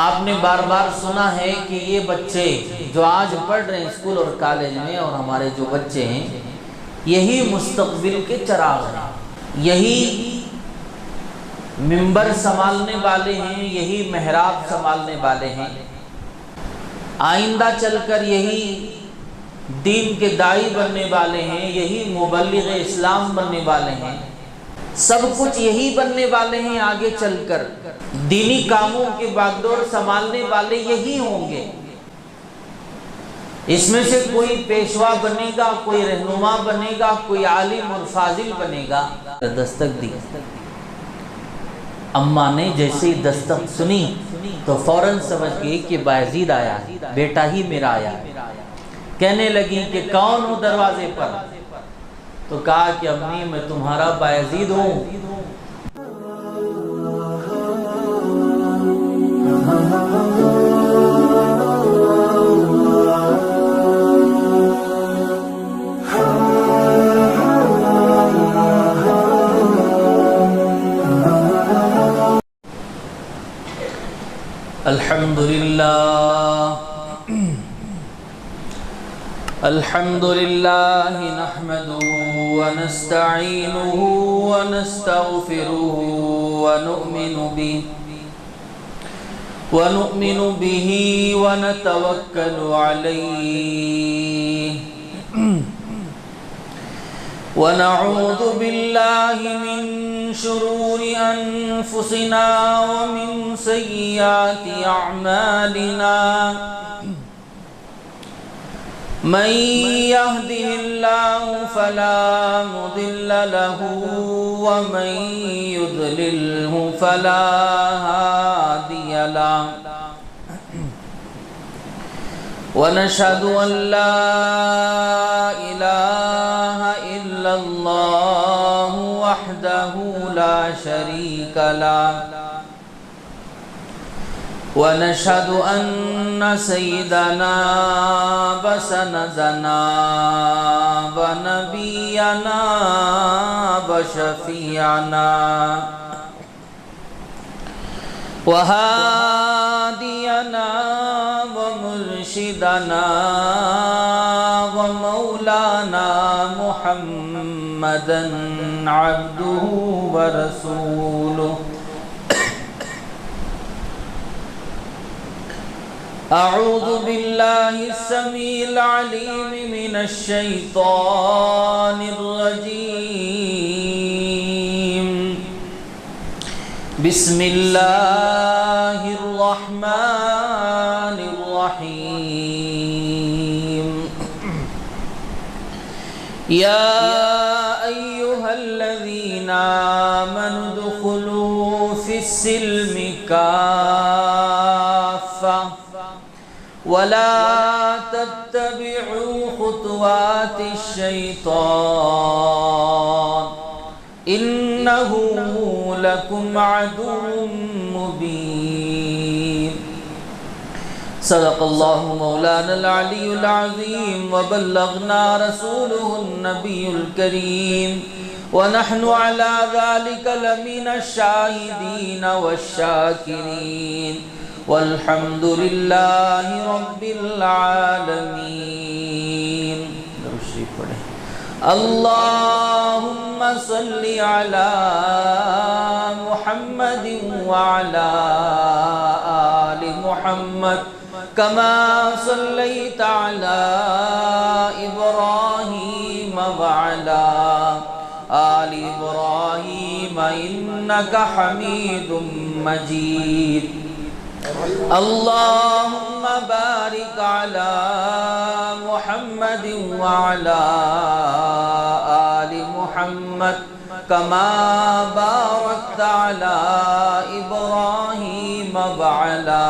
آپ نے بار بار سنا ہے کہ یہ بچے جو آج پڑھ رہے ہیں اسکول اور کالج میں، اور ہمارے جو بچے ہیں، یہی مستقبل کے چراغ ہیں، یہی منبر سنبھالنے والے ہیں، یہی محراب سنبھالنے والے ہیں، آئندہ چل کر یہی دین کے داعی بننے والے ہیں، یہی مبلغ اسلام بننے والے ہیں، سب کچھ یہی بننے والے ہیں، آگے چل کر دینی کاموں کی باگڈور سنبھالنے والے یہی ہوں گے۔ اس میں سے کوئی پیشوا بنے گا، کوئی رہنما بنے گا، کوئی عالم اور فاضل بنے گا۔ دستک دی، اماں نے جیسے ہی دستک سنی تو فوراً سمجھ گئی کہ بایزید آیا، بیٹا ہی میرا آیا۔ کہنے لگی کہ کون ہوں دروازے پر؟ تو کہا کہ امی میں تمہارا بایزید ہوں۔ الحمد لله نحمده ونستعينه ونستغفره ونؤمن به ونتوكل عليه ونعوذ بالله من شرور أنفسنا ومن سيئات أعمالنا من يهده الله فلا مضل له ومن يضلله فلا هادي له ونشهد أن لا إله إلا الله وحده لا شريك له ونشهد أن سيدنا وسندنا ونبينا وشفيعنا وهادينا ومرشدنا ومولانا محمدا عبده ورسوله أعوذ بالله السميع العليم من الشيطان الرجيم بسم الله الرحمن الرحيم يا أيها الذين آمنوا ادخلوا في السلم كافة ولا تتبعوا خطوات الشيطان إنه لكم عدو مبين صدق الله مولانا العلي العظيم وبلغنا رسوله النبي الكريم ونحن على ذلك لمن الشاهدين والشاكرين والحمد لله رب العالمين اللهم صل على محمد وعلى آل محمد كما صليت على إبراهيم وعلى آل إبراهيم إنك حميد مجيد اللهم بارك على محمد وعلى آل محمد كما باركت على إبراهيم وعلى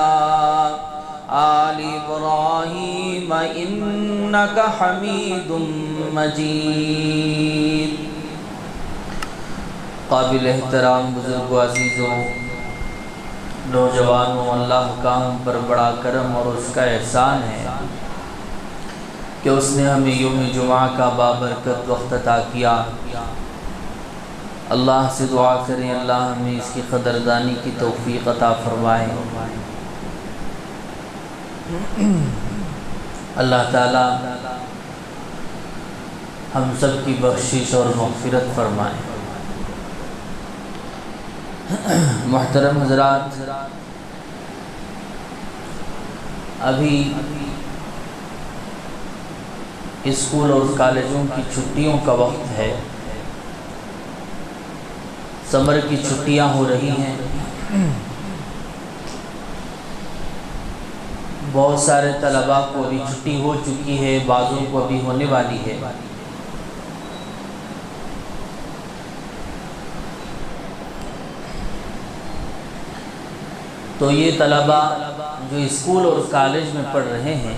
آل إبراهيم إنك حميد مجيد قابل احترام بزرگ و عزیزوں، نوجوانوں، اللہ کا ہم پر بڑا کرم اور اس کا احسان ہے کہ اس نے ہمیں یوم جمعہ کا بابرکت وقت عطا کیا۔ اللہ سے دعا کریں اللہ ہمیں اس کی قدردانی کی توفیق عطا فرمائے۔ اللہ تعالی ہم سب کی بخشش اور مغفرت فرمائے۔ محترم حضرات، ابھی اسکول اور کالجوں کی چھٹیوں کا وقت ہے، سمر کی چھٹیاں ہو رہی ہیں۔ بہت سارے طلباء کو ابھی چھٹی ہو چکی ہے، بعضوں کو ابھی ہونے والی ہے۔ تو یہ طلباء جو اسکول اور کالج میں پڑھ رہے ہیں،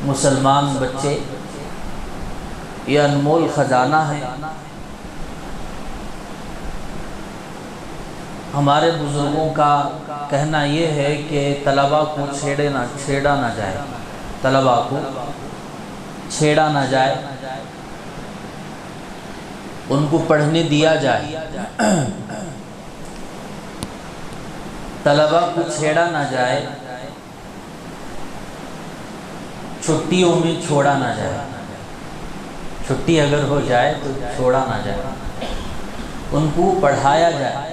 مسلمان بچے، یہ انمول خزانہ ہے۔ ہمارے بزرگوں کا کہنا یہ ہے کہ طلباء کو چھیڑا نہ جائے، طلباء کو چھیڑا نہ جائے، ان کو پڑھنے دیا جائے، طلباء کو چھیڑا نہ جائے، چھٹیوں میں چھوڑا نہ جائے، چھٹی اگر ہو جائے تو چھوڑا نہ جائے، ان کو پڑھایا جائے۔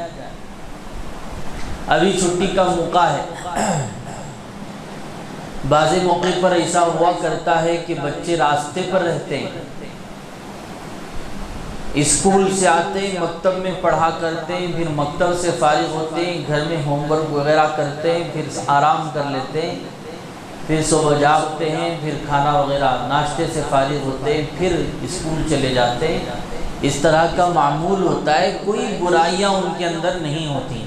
ابھی چھٹی کا موقع ہے، بعض موقع پر ایسا ہوا کرتا ہے کہ بچے راستے پر رہتے ہیں، اسکول سے آتے ہیں، مکتب میں پڑھا کرتے ہیں، پھر مکتب سے فارغ ہوتے ہیں، گھر میں ہوم ورک وغیرہ کرتے ہیں، پھر آرام کر لیتے ہیں، پھر صبح جاگتے ہیں، پھر کھانا وغیرہ ناشتے سے فارغ ہوتے ہیں، پھر اسکول چلے جاتے ہیں۔ اس طرح کا معمول ہوتا ہے، کوئی برائیاں ان کے اندر نہیں ہوتی۔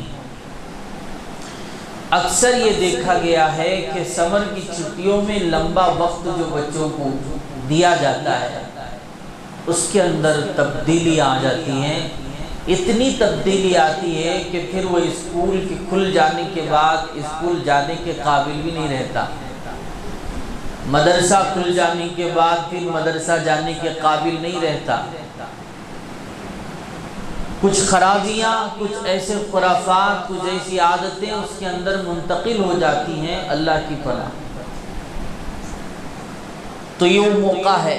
اکثر یہ دیکھا گیا ہے کہ سمر کی چھٹیوں میں لمبا وقت جو بچوں کو دیا جاتا ہے، اس کے اندر تبدیلی آ جاتی ہیں، اتنی تبدیلی آتی ہے کہ پھر وہ اسکول کے کھل جانے کے بعد اسکول جانے کے قابل بھی نہیں رہتا، مدرسہ کھل جانے کے بعد پھر مدرسہ جانے کے قابل نہیں رہتا۔ کچھ خرابیاں، کچھ ایسے خرافات، کچھ ایسی عادتیں اس کے اندر منتقل ہو جاتی ہیں، اللہ کی پناہ۔ تو یہ وہ موقع ہے،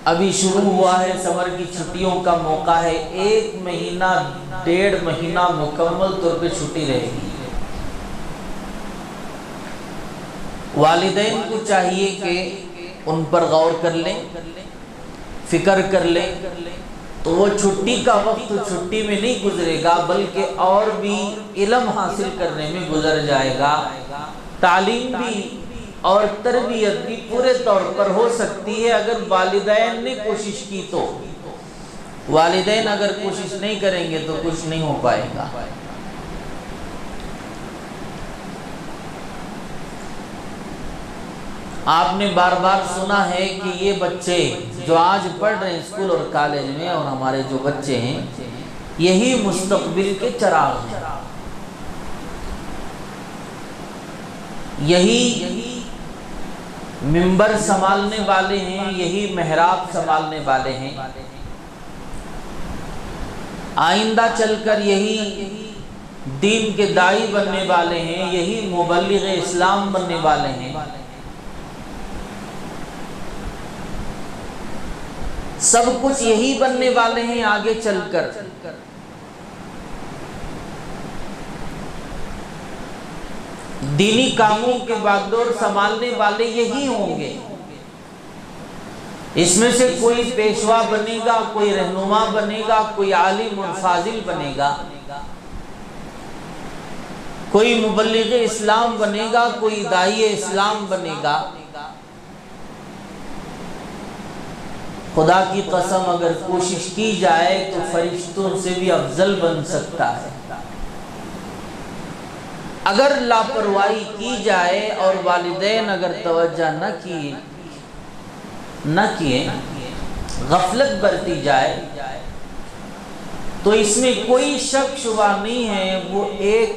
ابھی شروع ہوا ہے، سمر کی چھٹیوں کا موقع ہے، 1 مہینہ 1.5 مہینہ مکمل طور پہ چھٹی رہے گی۔ والدین کو چاہیے کہ ان پر غور کر لیں، فکر کر لیں، تو وہ چھٹی کا وقت چھٹی میں نہیں گزرے گا، بلکہ اور بھی علم حاصل کرنے میں گزر جائے گا۔ تعلیم بھی اور تربیت بھی پورے طور پر ہو سکتی ہے اگر والدین نے کوشش کی تو۔ والدین اگر کوشش نہیں کریں گے تو کچھ نہیں ہو پائے گا۔ آپ نے بار بار سنا ہے کہ یہ بچے جو آج پڑھ رہے ہیں اسکول اور کالج میں، اور ہمارے جو بچے ہیں، یہی مستقبل کے چراغ ہیں، یہی منبر سنبھالنے والے ہیں، یہی محراب سنبھالنے والے ہیں، آئندہ چل کر یہی دین کے داعی بننے والے ہیں، یہی مبلغ اسلام بننے والے ہیں۔ سب کچھ یہی بننے والے ہیں آگے چل کر۔ دینی کاموں کے باغڈور سنبھالنے والے یہی ہوں گے۔ اس میں سے کوئی پیشوا بنے گا، کوئی رہنما بنے گا، کوئی عالم اور فاضل بنے گا، کوئی مبلغ اسلام بنے گا، کوئی داعی اسلام بنے گا۔ خدا کی قسم اگر کوشش کی جائے تو فرشتوں سے بھی افضل بن سکتا ہے۔ اگر لاپرواہی کی جائے اور والدین اگر توجہ نہ کیے، غفلت برتی جائے، تو اس میں کوئی شک شبہ نہیں ہے، وہ ایک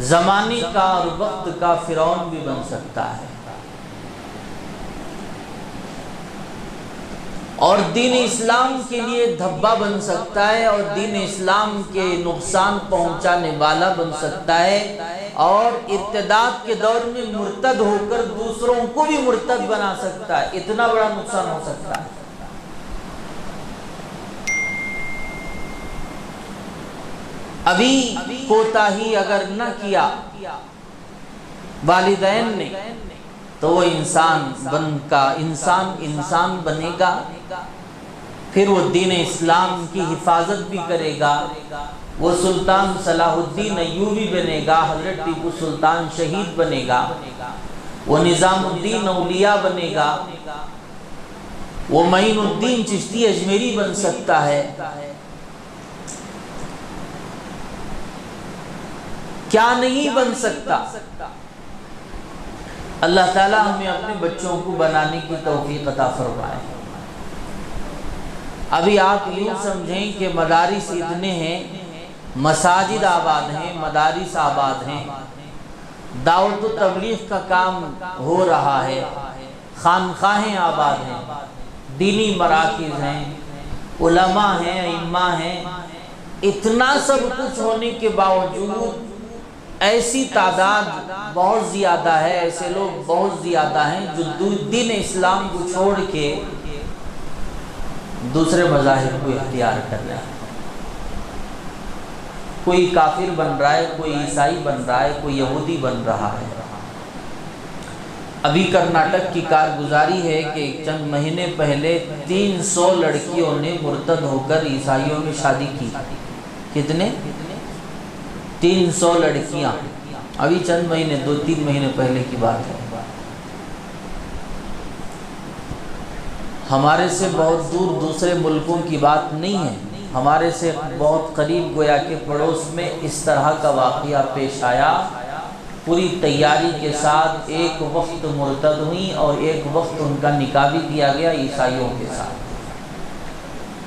زمانے کا اور وقت کا فرعون بھی بن سکتا ہے۔ اور دین اسلام کے لیے دھبا بن سکتا ہے، اور دین اسلام کے نقصان پہنچانے والا بن سکتا ہے، اور ارتداد کے دور میں مرتد ہو کر دوسروں کو بھی مرتد بنا سکتا ہے۔ اتنا بڑا نقصان ہو سکتا ہے۔ ابھی کوتاہی اگر نہ کیا والدین نے تو وہ انسان بنے گا، پھر وہ دین اسلام کی حفاظت بھی کرے گا، وہ سلطان صلاح الدین ایوبی بنے گا، حضرت ٹیپو سلطان شہید بنے گا، وہ نظام الدین اولیاء بنے گا، وہ معین الدین چشتی اجمیری بن سکتا ہے۔ کیا نہیں بن سکتا؟ اللہ تعالیٰ ہمیں اپنے بچوں کو بنانے کی توفیق عطا فرمائے۔ ابھی آپ یوں سمجھیں کہ مدارس اتنے ہیں، مساجد آباد ہیں، مدارس آباد ہیں، دعوت و تبلیغ کا کام ہو رہا ہے، خانقاہیں آباد ہیں، دینی مراکز ہیں، علماء ہیں، ائمہ ہیں، اتنا سب کچھ ہونے کے باوجود ایسی تعداد بہت زیادہ ہے، ایسے لوگ بہت زیادہ ہیں جو دین اسلام کو چھوڑ کے دوسرے مذاہب کو اختیار کر رہے ہیں۔ کوئی کافر بن رہا ہے، کوئی عیسائی بن رہا ہے، کوئی یہودی بن رہا ہے۔ ابھی کرناٹک کی کارگزاری ہے کہ چند مہینے پہلے 300 لڑکیوں نے مرتد ہو کر عیسائیوں میں شادی کی۔ کتنے؟ 300 لڑکیاں، ابھی چند مہینے 2-3 مہینے پہلے کی بات ہے۔ ہمارے سے بہت دور دوسرے ملکوں کی بات نہیں ہے، ہمارے سے بہت قریب گویا کہ پڑوس میں اس طرح کا واقعہ پیش آیا۔ پوری تیاری کے ساتھ ایک وقت مرتد ہوئی اور ایک وقت ان کا نکاح بھی کیا گیا عیسائیوں کے ساتھ۔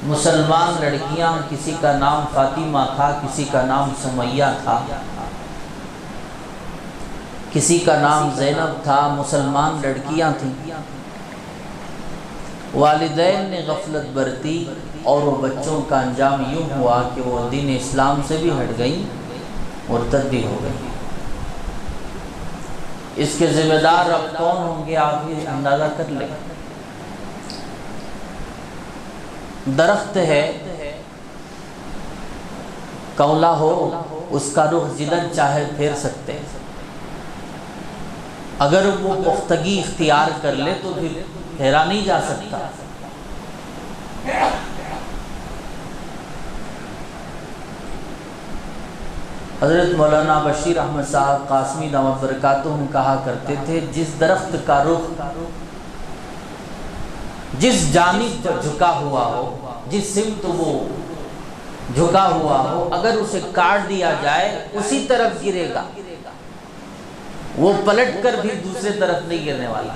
مسلمان لڑکیاں، کسی کا نام فاطمہ تھا، کسی کا نام سمیہ تھا، کسی کا نام زینب تھا، مسلمان لڑکیاں تھیں۔ والدین نے غفلت برتی اور وہ بچوں کا انجام یوں ہوا کہ وہ دین اسلام سے بھی ہٹ گئیں، مرتد بھی ہو گئی۔ اس کے ذمہ دار اب کون ہوں گے آپ ہی اندازہ کر لیں۔ درخت ہے، کولا ہو، اس کا رخ جدھر چاہے پھیر سکتے ہیں، اگر وہ پختگی اختیار کر لے تو پھر پھیرا نہیں جا سکتا۔ حضرت مولانا بشیر احمد صاحب قاسمی دامت برکاتہم کہا کرتے تھے، جس درخت کا رخ جس جانب پر جھکا ہوا ہو، جس سمت وہ جھکا ہوا ہو، اگر اسے کاٹ دیا جائے اسی طرف گرے گا، وہ پلٹ کر بھی دوسرے طرف نہیں گرنے والا۔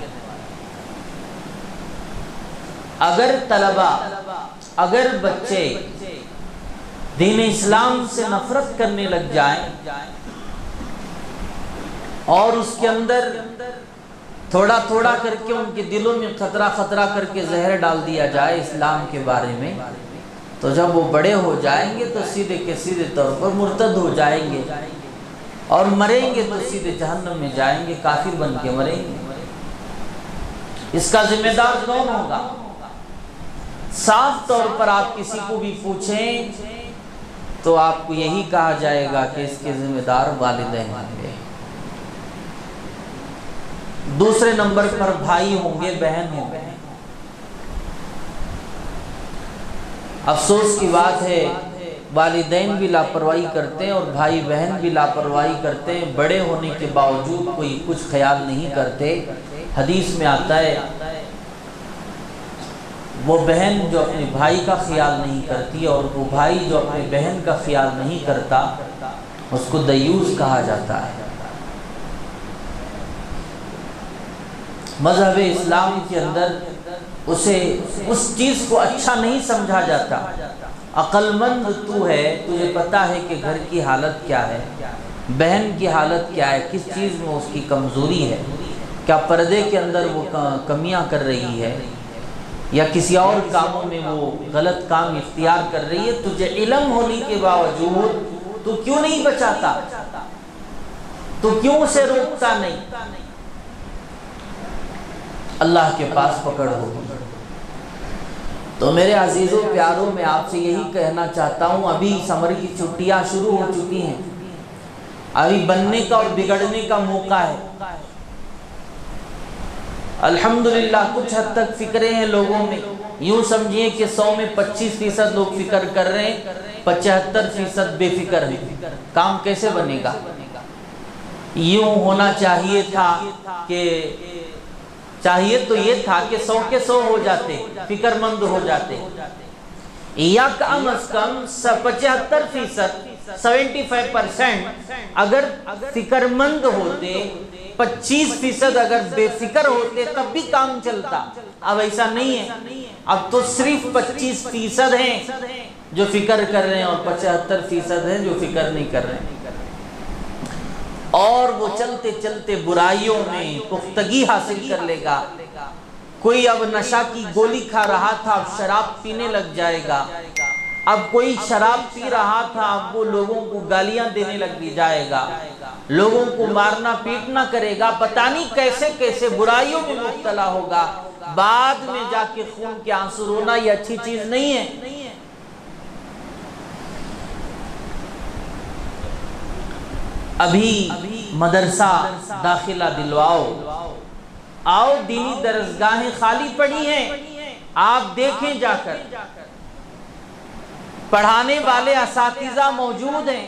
اگر طلبہ، اگر بچے دین اسلام سے نفرت کرنے لگ جائیں اور اس کے اندر تھوڑا تھوڑا کر کے ان کے دلوں میں خطرہ خطرہ کر کے زہر ڈال دیا جائے اسلام کے بارے میں، تو جب وہ بڑے ہو جائیں گے تو سیدھے کے سیدھے طور پر مرتد ہو جائیں گے، اور مریں گے تو سیدھے جہنم میں جائیں گے، کافر بن کے مریں گے۔ اس کا ذمہ دار کون ہوگا؟ صاف طور پر آپ کسی کو بھی پوچھیں تو آپ کو یہی کہا جائے گا کہ اس کے ذمہ دار والدین ہوں گے، دوسرے نمبر پر بھائی ہوں گے، بہن ہوں گے۔ افسوس کی بات ہے، والدین بھی لاپرواہی کرتے ہیں اور بھائی بہن بھی لاپرواہی کرتے ہیں، بڑے ہونے کے باوجود کوئی کچھ خیال نہیں کرتے۔ حدیث میں آتا ہے وہ بہن جو اپنے بھائی کا خیال نہیں کرتی اور وہ بھائی جو اپنے بہن کا خیال نہیں کرتا، اس کو دیوس کہا جاتا ہے۔ مذہب اسلام کے اندر اسے اس چیز کو اچھا نہیں سمجھا جاتا۔ عقل مند تو ہے، تجھے پتا ہے کہ گھر کی حالت کیا ہے، بہن کی حالت کیا ہے، کس چیز میں اس کی کمزوری ہے، کیا پردے کے اندر وہ کمیاں کر رہی ہے، یا کسی اور کاموں میں وہ غلط کام اختیار کر رہی ہے، تجھے علم ہونے کے باوجود تو کیوں نہیں بچاتا؟ تو کیوں اسے روکتا نہیں؟ اللہ کے پاس پکڑ ہوگی۔ تو میرے عزیزوں پیاروں، میں آپ سے یہی کہنا چاہتا ہوں، ابھی سمر کی چھٹیاں شروع ہو چکی ہیں، ابھی بننے کا اور بگڑنے کا موقع ہے۔ الحمدللہ کچھ حد تک فکریں ہیں لوگوں میں، یوں سمجھیے کہ 100 میں 25% لوگ فکر کر رہے ہیں، 75% بے فکر ہیں۔ کام کیسے بنے گا؟ یوں ہونا چاہیے تھا کہ تو یہ تھا کہ 100 کے 100 ہو جاتے، فکر مند ہو جاتے، یا کم از کم 75%، 75% اگر فکر مند ہوتے، 25% اگر بے فکر ہوتے تب بھی کام چلتا۔ اب ایسا نہیں ہے، اب تو صرف 25% ہیں جو فکر کر رہے ہیں اور 75% ہیں جو فکر نہیں کر رہے ہیں، اور وہ چلتے چلتے برائیوں میں پختگی حاصل کر لے گا۔ کوئی اب نشہ کی گولی کھا رہا تھا، اب شراب پینے لگ جائے گا۔ اب کوئی شراب پی رہا تھا، اب وہ لوگوں کو گالیاں دینے لگ جائے گا، لوگوں کو مارنا پیٹنا کرے گا، پتہ نہیں کیسے کیسے برائیوں میں مبتلا ہوگا۔ بعد میں جا کے خون کے آنسو رونا یہ اچھی چیز نہیں ہے۔ ابھی مدرسہ داخلہ دلواؤ، آؤ دینی درسگاہیں خالی پڑی ہیں، آپ دیکھیں جا کر، پڑھانے والے اساتذہ موجود ہیں،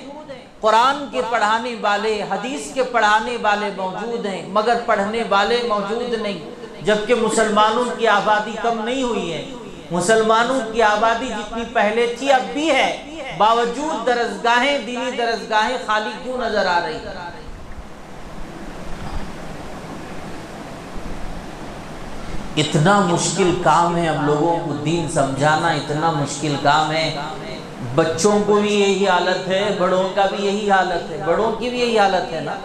قرآن کے پڑھانے والے، حدیث کے پڑھانے والے موجود ہیں، مگر پڑھنے والے موجود نہیں، جبکہ مسلمانوں کی آبادی کم نہیں ہوئی ہے۔ مسلمانوں کی آبادی جتنی پہلے تھی اب بھی ہے، باوجود درسگاہیں، دینی درسگاہیں خالی کیوں نظر آ رہی؟ اتنا مشکل کام ہے اب لوگوں کو دین سمجھانا، اتنا مشکل کام ہے۔ بچوں کو بھی یہی حالت ہے، بڑوں کا بھی یہی حالت ہے، بڑوں کی بھی یہی حالت ہے نا۔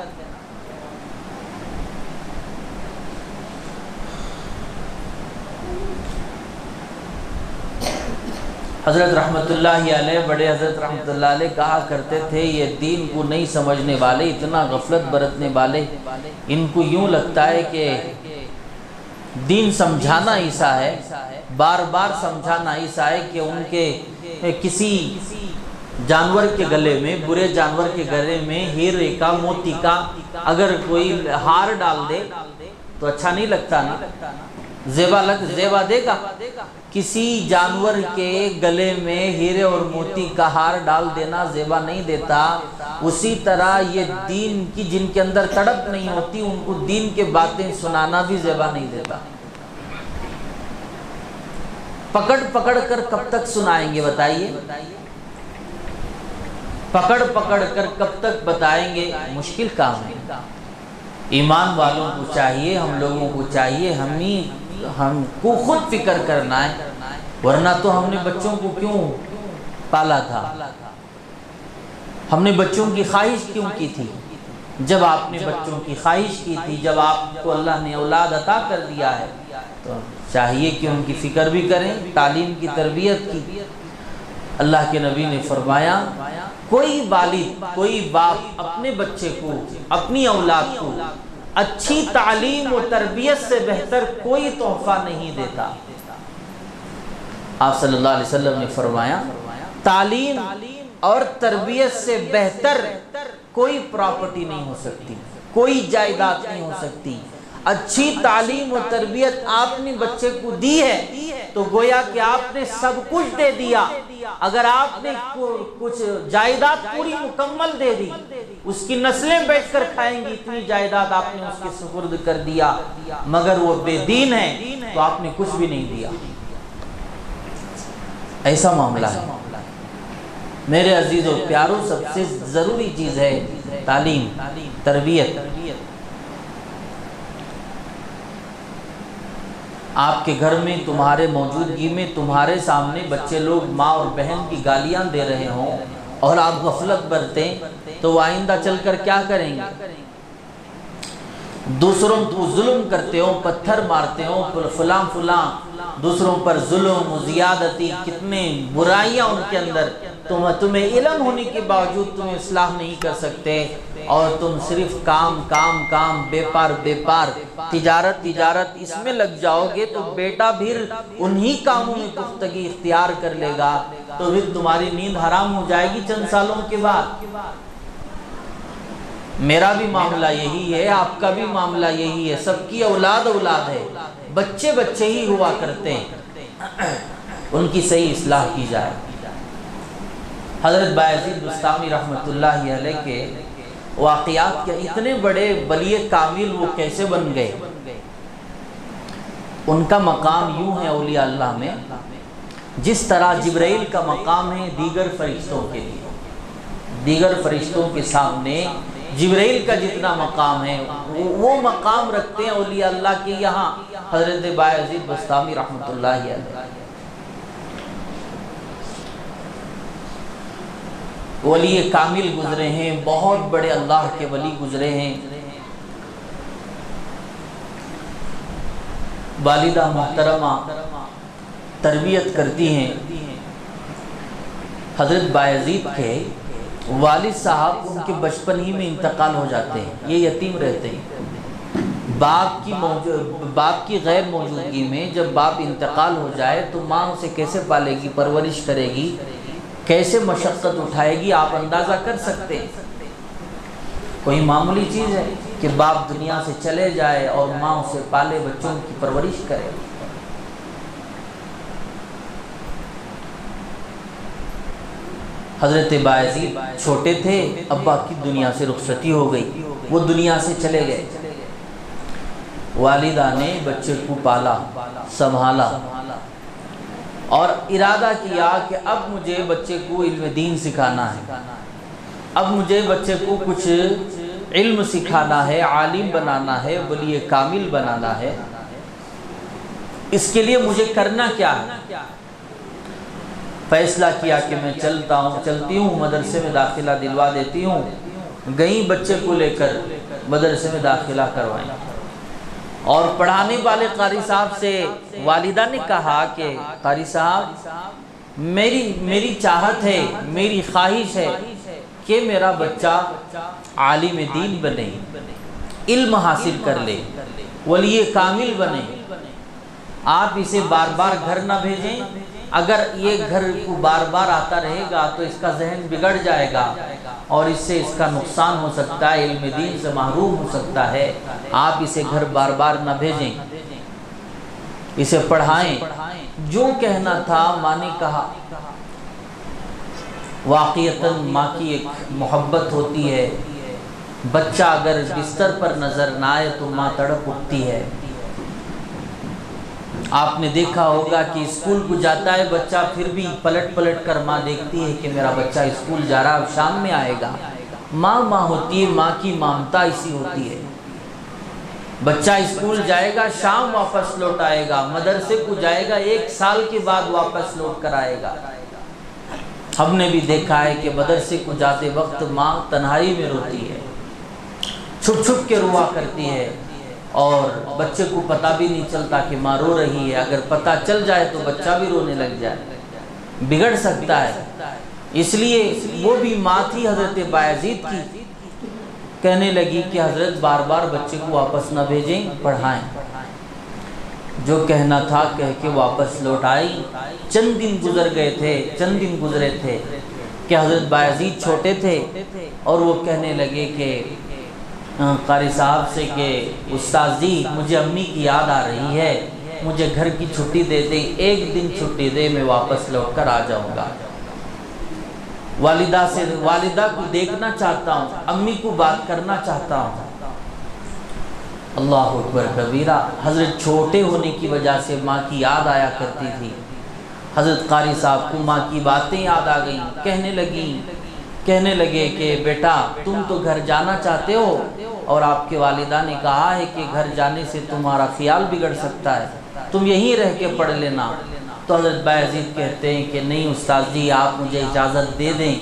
حضرت رحمت اللہ علیہ، بڑے حضرت رحمت اللہ علیہ کہا کرتے تھے، یہ دین کو نہیں سمجھنے والے، اتنا غفلت برتنے والے، ان کو یوں لگتا ہے کہ دین سمجھانا ایسا ہے، بار بار سمجھانا ایسا ہے کہ ان کے کسی جانور کے گلے میں، برے جانور کے گلے میں ہیرے کا، موتی کا اگر کوئی ہار ڈال دے تو اچھا نہیں لگتا نا، زیبا دے گا۔ کسی جانور کے گلے میں ہیرے اور موتی کا ہار ڈال دینا زیبا نہیں دیتا، اسی طرح یہ دین کی جن کے اندر تڑپ نہیں ہوتی، ان کو دین کے باتیں سنانا بھی زیبا نہیں دیتا۔ پکڑ پکڑ کر کب تک سنائیں گے بتائیے؟ پکڑ پکڑ کر کب تک بتائیں گے؟ مشکل کام ہے۔ ایمان والوں کو چاہیے، ہم لوگوں کو چاہیے، ہم کو خود فکر کرنا ہے، ورنہ تو ہم نے بچوں کو کیوں پالا تھا؟ ہم نے بچوں کی خواہش کیوں کی تھی؟ جب آپ نے بچوں کی خواہش کی تھی، جب آپ کو اللہ نے اولاد عطا کر دیا ہے، تو چاہیے کہ ان کی فکر بھی کریں، تعلیم کی، تربیت کی۔ اللہ کے نبی نے فرمایا، کوئی والد، کوئی باپ اپنے بچے کو، اپنی اولاد کو اچھی تعلیم و تربیت سے بہتر کوئی تحفہ نہیں دیتا۔ آپ صلی اللہ علیہ وسلم نے فرمایا، تعلیم اور تربیت سے بہتر کوئی پراپرٹی نہیں ہو سکتی، کوئی جائیداد نہیں ہو سکتی۔ اچھی تعلیم و تربیت آپ نے بچے کو دی ہے تو گویا کہ آپ نے سب کچھ دے دیا۔ اگر آپ نے کچھ جائیداد پوری مکمل دے دی، اس کی نسلیں بیٹھ کر کھائیں گی، اتنی جائیداد آپ نے اس کے سپرد کر دیا، مگر وہ بے دین ہے تو آپ نے کچھ بھی نہیں دیا۔ ایسا معاملہ ہے میرے عزیزوں پیاروں۔ سب سے ضروری چیز ہے تعلیم، تربیت۔ آپ کے گھر میں، تمہارے موجودگی میں، تمہارے سامنے بچے لوگ ماں اور بہن کی گالیاں دے رہے ہوں اور آپ غفلت برتیں تو وہ آئندہ چل کر کیا کریں گے؟ دوسروں کو ظلم کرتے ہو، پتھر مارتے ہو، فلاں دوسروں پر ظلم و زیادتی، کتنے برائیاں ان کے اندر، تمہیں علم ہونے کے باوجود تم اصلاح نہیں کر سکتے، اور تم صرف کام کام کام، بیپار بیپار، تجارت اس میں لگ جاؤ گے تو بیٹا پھر انہی کاموں میں پختگی اختیار کر لے گا، تو پھر تمہاری نیند حرام ہو جائے گی چند سالوں کے بعد۔ میرا بھی معاملہ یہی ہے، آپ کا بھی معاملہ یہی ہے، سب کی اولاد ہے، بچے ہی ہوا کرتے ہیں، ان کی صحیح اصلاح کی جائے۔ حضرت بایزید بسطامی رحمۃ اللہ علیہ کے واقعات کے اتنے بڑے ولی کامل وہ کیسے بن گئے؟ ان کا مقام یوں ہے اولیاء اللہ میں، جس طرح جبرائیل کا مقام ہے دیگر فرشتوں کے لیے، دیگر فرشتوں کے سامنے جبرائیل کا جتنا مقام ہے وہ مقام رکھتے ہیں اولیاء اللہ کے یہاں حضرت بایزید بسطامی رحمۃ اللہ علیہ۔ ولی کامل گزرے ہیں، بہت بڑے اللہ کے ولی گزرے ہیں۔ والدہ محترمہ تربیت کرتی ہیں۔ حضرت بایزید کے والد صاحب ان کے بچپن ہی میں انتقال ہو جاتے ہیں، یہ یتیم رہتے ہیں۔ باپ کی غیر موجودگی میں جب باپ انتقال ہو جائے تو ماں اسے کیسے پالے گی، پرورش کرے گی، کیسے مشقت اٹھائے گی، آپ اندازہ کر سکتے ہیں۔ کوئی معمولی چیز ہے کہ باپ دنیا سے چلے جائے اور ماں اسے پالے، بچوں کی پرورش کرے۔ حضرت بایزید چھوٹے تھے، ابا کی دنیا سے رخصتی ہو گئی، وہ دنیا سے چلے گئے۔ والدہ نے بچے کو پالا، سنبھالا، اور ارادہ کیا کہ اب مجھے بچے کو علم دین سکھانا ہے، اب مجھے بچے کو کچھ علم سکھانا ہے، عالم بنانا ہے، ولی کامل بنانا ہے۔ اس کے لیے مجھے کرنا کیا ہے؟ فیصلہ کیا کہ میں چلتی ہوں، مدرسے میں داخلہ دلوا دیتی ہوں۔ گئیں بچے کو لے کر مدرسے میں داخلہ کروائیں، اور پڑھانے والے قاری صاحب سے والدہ نے کہا کہ قاری صاحب میری چاہت ہے، میری خواہش ہے کہ میرا بچہ عالم دین بنے، علم حاصل کر لے، ولی کامل بنے۔ آپ اسے بار بار گھر نہ بھیجیں، اگر یہ گھر کو بار بار آتا رہے گا تو اس کا ذہن بگڑ جائے گا اور اس سے اس کا نقصان ہو سکتا ہے، علم دین سے محروم ہو سکتا ہے۔ آپ اسے گھر بار بار نہ بھیجیں، اسے پڑھائیں۔ جو کہنا تھا ماں نے کہا۔ واقعتاً ماں کی ایک محبت ہوتی ہے، بچہ اگر بستر پر نظر نہ آئے تو ماں تڑپ اٹھتی ہے۔ آپ نے دیکھا ہوگا کہ اسکول کو جاتا ہے بچہ، پھر بھی پلٹ کر ماں دیکھتی ہے کہ میرا بچہ اسکول جا رہا ہے، اب شام میں آئے گا۔ ماں ہوتی ہے، ماں کی ممتا ایسی ہوتی ہے۔ بچہ اسکول جائے گا، شام واپس لوٹ آئے گا، مدرسے کو جائے گا، 1 سال کے بعد واپس لوٹ کر آئے گا۔ ہم نے بھی دیکھا ہے کہ مدرسے کو جاتے وقت ماں تنہائی میں روتی ہے، چھپ کے روا کرتی ہے، اور بچے کو پتہ بھی نہیں چلتا کہ ماں رو رہی ہے۔ اگر پتہ چل جائے تو بچہ بھی رونے لگ جائے، بگڑ سکتا ہے۔ اس لیے وہ بھی ماں تھی حضرت بایزید کی، کہنے لگی کہ حضرت بار بار بچے کو واپس نہ بھیجیں، پڑھائیں۔ جو کہنا تھا کہہ کے واپس لوٹ آئی۔ چند دن گزرے تھے کہ حضرت بایزید چھوٹے تھے، اور وہ کہنے لگے کہ قاری صاحب سے کہ استاد جی مجھے امی کی یاد آ رہی ہے، مجھے گھر کی چھٹی دے دیں، 1 دن چھٹی دے، میں واپس لوٹ کر آ جاؤں گا۔ والدہ کو دیکھنا چاہتا ہوں، امی کو بات کرنا چاہتا ہوں۔ اللہ اکبر کبیرہ۔ حضرت چھوٹے ہونے کی وجہ سے ماں کی یاد آیا کرتی تھی۔ حضرت قاری صاحب کو ماں کی باتیں یاد آ گئیں، کہنے لگے کہ بیٹا تم تو گھر جانا چاہتے ہو، اور آپ کے والدہ نے کہا ہے کہ گھر جانے سے تمہارا خیال بگڑ سکتا ہے، تم یہیں رہ کے پڑھ لینا۔ تو حضرت بایزید کہتے ہیں کہ نہیں استاد جی آپ مجھے اجازت دے دیں،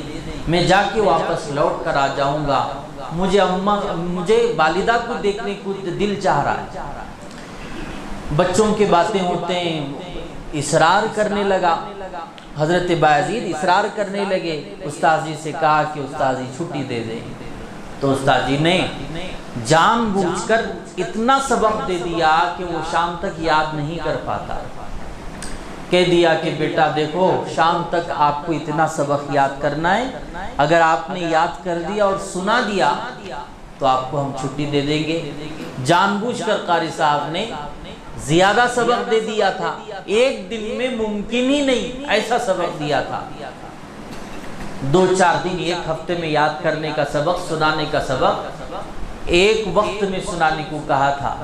میں جا کے واپس لوٹ کر آ جاؤں گا، مجھے والدہ کو دیکھنے کو دل چاہ رہا ہے۔ بچوں کی باتیں ہوتے ہیں، اصرار کرنے لگا۔ حضرت بایزید اصرار کرنے لگے، استاد جی سے کہا کہ استاد جی چھٹی دے دیں، تو استاد جی نے جان بوجھ کر اتنا سبق دے دیا کہ وہ شام تک یاد نہیں کر پاتا۔ کہہ دیا کہ بیٹا دیکھو، شام تک آپ کو اتنا سبق یاد کرنا ہے، اگر آپ نے یاد کر دیا اور سنا دیا تو آپ کو ہم چھٹی دے دیں گے۔ جان بوجھ کر قاری صاحب نے زیادہ سبق دے دیا تھا، ایک دن میں ممکن ہی نہیں ایسا سبق دیا تھا۔ 2-4 دن، ایک ہفتے میں یاد کرنے کا سبق، سنانے کا سبق ایک وقت میں سنانے کو کہا تھا۔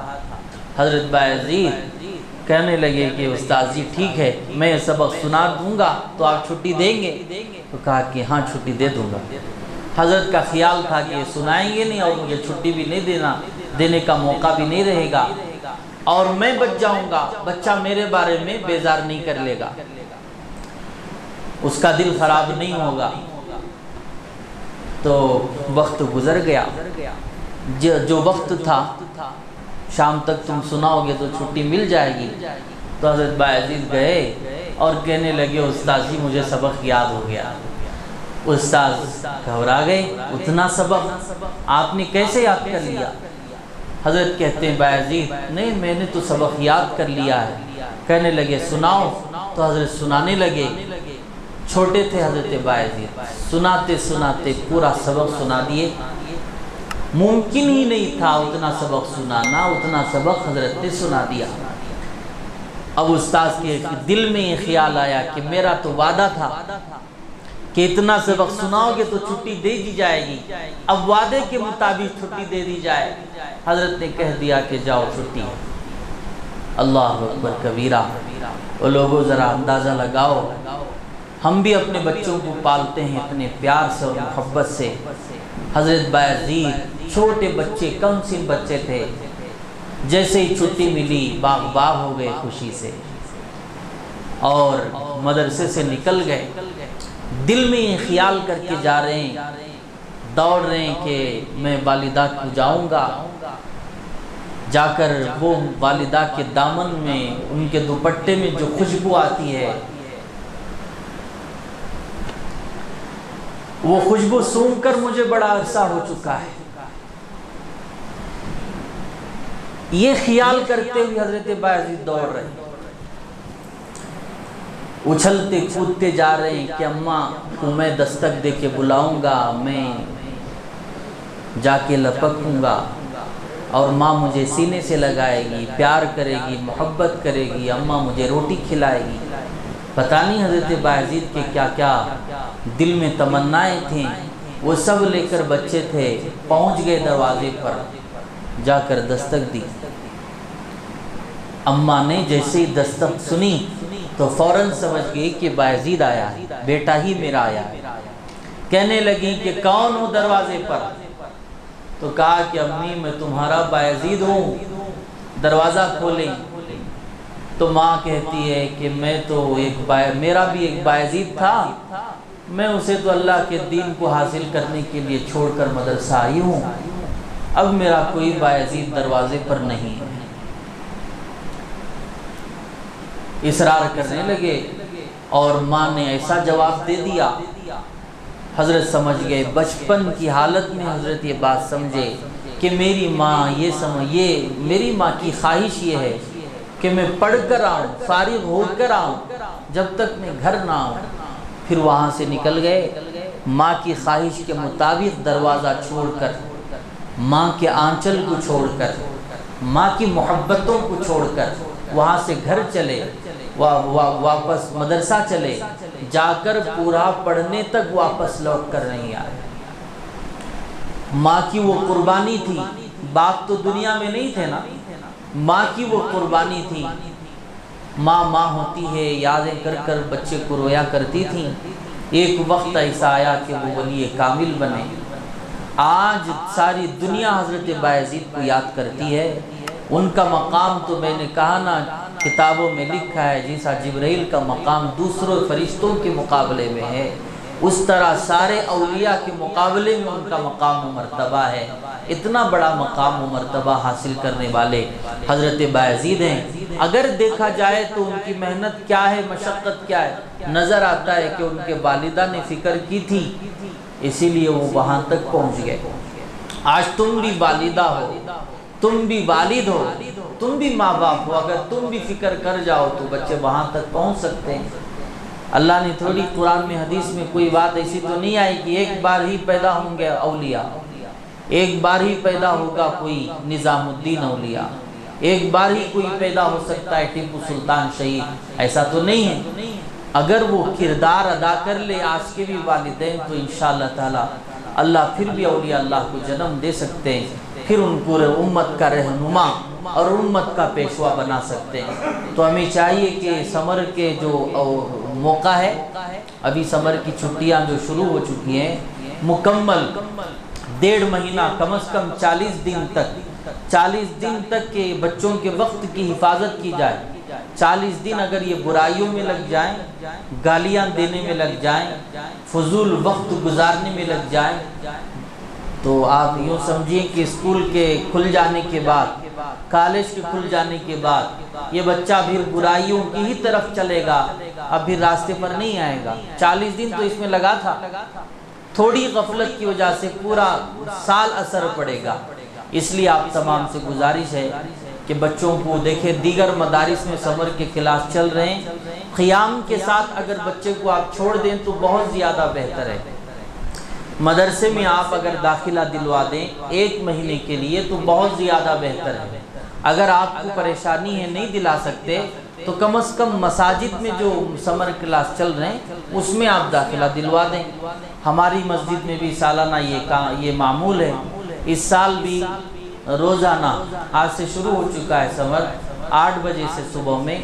حضرت بایزید کہنے لگے کہ استاد جی ٹھیک ہے، میں سبق سنا دوں گا تو آپ چھٹی دیں گے؟ تو کہا کہ ہاں چھٹی دے دوں گا۔ حضرت کا خیال تھا کہ یہ سنائیں گے نہیں اور مجھے چھٹی بھی نہیں دینے کا موقع بھی نہیں رہے گا، اور میں بچ جاؤں گا، بچہ میرے بارے میں بیزار نہیں کر لے گا، اس کا دل خراب نہیں ہوگا۔ تو وقت گزر گیا، جو وقت تھا شام تک تم سناؤ گے تو چھٹی مل جائے گی۔ تو حضرت بایزید گئے اور کہنے لگے استاد جی مجھے سبق یاد ہو گیا۔ استاد گھبرا گئے، اتنا سبق آپ نے کیسے یاد کر لیا؟ حضرت کہتے ہیں بایزید نہیں، میں نے تو سبق یاد کر لیا ہے۔ کہنے لگے سناؤ، تو حضرت سنانے لگے۔ چھوٹے تھے حضرت بایزید، سناتے سناتے پورا سبق سنا دیے۔ ممکن ہی نہیں تھا اتنا سبق سنانا، اتنا سبق حضرت نے سنا دیا۔ اب استاد کے دل میں یہ خیال آیا کہ میرا تو وعدہ تھا کہ اتنا سبق سناؤ گے تو چھٹی دے دی جائے گی، اب وعدے کے مطابق چھٹی دے دی جائے۔ حضرت نے کہہ دیا کہ جاؤ چھٹی۔ اللہ اکبر کبیرہ۔ وہ لوگوں ذرا اندازہ لگاؤ، ہم بھی اپنے بچوں کو پالتے ہیں اتنے پیار سے اور محبت سے۔ حضرت بایزید چھوٹے بچے، کم سن بچے تھے، جیسے ہی چھٹی ملی باغ باغ ہو گئے خوشی سے اور مدرسے سے نکل گئے۔ دل میں یہ خیال کر کے جا رہے ہیں، دوڑ رہے ہیں کہ میں والدہ کو جاؤں گا، جا کر وہ والدہ کے دامن میں، ان کے دوپٹے میں جو خوشبو آتی ہے، وہ خوشبو سونگھ کر مجھے بڑا عرصہ ہو چکا ہے۔ یہ خیال کرتے ہوئے حضرت بایزید دوڑ رہے ہیں، اچھلتے کودتے جا رہے ہیں کہ اماں کو میں دستک دے کے بلاؤں گا، میں جا کے لپکوں گا اور ماں مجھے سینے سے لگائے گی، پیار کرے گی، محبت کرے گی، اماں مجھے روٹی کھلائے گی۔ پتہ نہیں حضرت بایزید کے کیا کیا دل میں تمنائیں تھیں، وہ سب لے کر بچے تھے، پہنچ گئے دروازے پر، جا کر دستک دی۔ اماں نے جیسے ہی دستک سنی تو فوراً سمجھ گئی کہ بایزید آیا ہے، بیٹا ہی میرا آیا ہے۔ کہنے لگی کہ کون ہو دروازے پر؟ تو کہا کہ امی میں تمہارا بایزید ہوں، دروازہ کھولیں۔ تو ماں کہتی ہے کہ میں تو میرا بھی ایک بایزید تھا، میں اسے تو اللہ کے دین کو حاصل کرنے کے لیے چھوڑ کر مدرسہ آئی ہوں، اب میرا کوئی بایزید دروازے پر نہیں ہے۔ اصرار کرنے لگے اور ماں نے ایسا جواب دے دیا، حضرت سمجھ گئے، بچپن کی حالت میں حضرت یہ بات سمجھے کہ میری ماں میری ماں کی خواہش یہ ہے کہ میں پڑھ کر آؤں، فارغ ہو کر آؤں، جب تک میں گھر نہ آؤں۔ پھر وہاں سے نکل گئے، ماں کی خواہش کے مطابق دروازہ چھوڑ کر، ماں کے آنچل کو چھوڑ کر، ماں کی محبتوں کو چھوڑ کر وہاں سے گھر چلے، واپس مدرسہ چلے، جا کر پورا پڑھنے تک واپس لوٹ کر نہیں آئے۔ ماں کی وہ قربانی تھی، باپ تو دنیا میں نہیں تھے نا، ماں کی وہ قربانی تھی۔ ماں ہوتی ہے، یادیں کر کر بچے کو رویا کرتی تھیں۔ ایک وقت ایسا آیا کہ وہ ولی کامل بنے۔ آج ساری دنیا حضرت بایزید کو یاد کرتی ہے۔ ان کا مقام تو میں نے کہا نا، کتابوں میں لکھا ہے، جیسا جبرائیل کا مقام دوسروں فرشتوں کے مقابلے میں ہے، اس طرح سارے اولیاء کے مقابلے میں ان کا مقام و مرتبہ ہے۔ اتنا بڑا مقام و مرتبہ حاصل کرنے والے حضرت بایزید ہیں۔ اگر دیکھا جائے تو ان کی محنت کیا ہے، مشقت کیا ہے، نظر آتا ہے کہ ان کے والدہ نے فکر کی تھی، اسی لیے وہ وہاں تک پہنچ گئے۔ آج تم بھی والدہ ہو، تم بھی والد ہو، تم بھی ماں باپ ہو، اگر تم بھی فکر کر جاؤ تو بچے وہاں تک پہنچ سکتے ہیں۔ اللہ نے تھوڑی قرآن میں حدیث میں کوئی بات ایسی تو نہیں آئی کہ ایک بار ہی پیدا ہوں گے اولیاء، ایک بار ہی پیدا ہوگا کوئی نظام الدین اولیاء، ایک بار ہی کوئی پیدا ہو سکتا ہے ٹیپو سلطان شہید، ایسا تو نہیں ہے۔ اگر وہ کردار ادا کر لے آج کے بھی والدین تو انشاءاللہ تعالی اللہ پھر بھی اولیاء اللہ کو جنم دے سکتے ہیں، پھر ان پورے امت کا رہنما اور امت کا پیشوا بنا سکتے ہیں۔ تو ہمیں چاہیے کہ سمر کے جو موقع ہے، ابھی سمر کی چھٹیاں جو شروع ہو چکی ہیں، مکمل 1.5 مہینہ کم از کم 40 دن تک کے بچوں کے وقت کی حفاظت کی جائے۔ 40 دن اگر یہ برائیوں میں لگ جائیں، گالیاں دینے میں لگ جائیں، فضول وقت گزارنے میں لگ جائیں، تو آپ یوں سمجھیں کہ اسکول کے کھل جانے کے بعد، کالج کے کھل جانے کے بعد یہ بچہ پھر برائیوں کی ہی طرف چلے گا، اب پھر راستے پر نہیں آئے گا۔ 40 دن تو اس میں لگا تھا، تھوڑی غفلت کی وجہ سے پورا سال اثر پڑے گا۔ اس لیے آپ تمام سے گزارش ہے کہ بچوں کو دیکھیں، دیگر مدارس میں سمر کے کلاس چل رہے ہیں، قیام کے ساتھ اگر بچے کو آپ چھوڑ دیں تو بہت زیادہ بہتر ہے۔ مدرسے میں آپ اگر داخلہ دلوا دیں 1 مہینے کے لیے تو بہت زیادہ بہتر ہے۔ اگر آپ کو پریشانی ہے نہیں دلا سکتے تو کم از کم مساجد میں جو سمر کلاس چل رہے ہیں اس میں آپ داخلہ دلوا دیں۔ ہماری مسجد میں بھی سالانہ یہ معمول ہے۔ اس سال بھی روزانہ آج سے شروع ہو چکا ہے سمر، 8 بجے سے صبح میں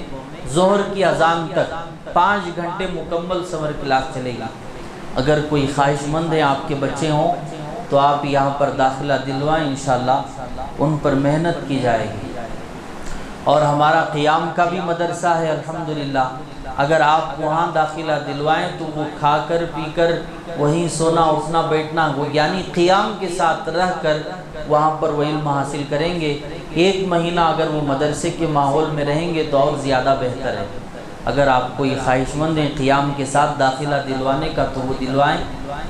ظہر کی اذان تک 5 گھنٹے مکمل سمر کلاس چلے گی۔ اگر کوئی خواہش مند ہے آپ کے بچے ہوں تو آپ یہاں پر داخلہ دلوائیں، انشاءاللہ ان پر محنت کی جائے گی۔ اور ہمارا قیام کا بھی مدرسہ ہے الحمدللہ، اگر آپ وہاں داخلہ دلوائیں تو وہ کھا کر پی کر وہیں سونا اٹھنا بیٹھنا ہو، یعنی قیام کے ساتھ رہ کر وہاں پر وہ علم حاصل کریں گے۔ 1 مہینہ اگر وہ مدرسے کے ماحول میں رہیں گے تو اور زیادہ بہتر ہے۔ اگر آپ کوئی خواہش مند ہیں قیام کے ساتھ داخلہ دلوانے کا تو وہ دلوائیں،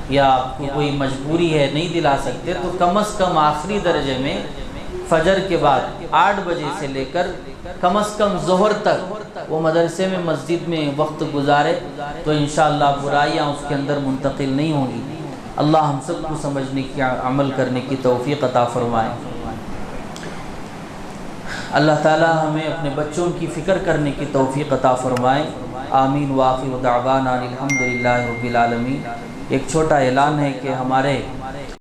یا آپ کو کوئی مجبوری ہے نہیں دلا سکتے تو کم از کم آخری درجے میں فجر کے بعد 8 بجے سے لے کر کم از کم ظہر تک وہ مدرسے میں مسجد میں وقت گزارے تو انشاءاللہ برائیاں اس کے اندر منتقل نہیں ہوں گی۔ اللہ ہم سب کو سمجھنے کی، عمل کرنے کی توفیق عطا فرمائے۔ اللہ تعالی ہمیں اپنے بچوں کی فکر کرنے کی توفیق عطا فرمائے۔ آمین۔ وآخر دعوانا الحمدللہ رب العالمین۔ ایک چھوٹا اعلان ہے کہ ہمارے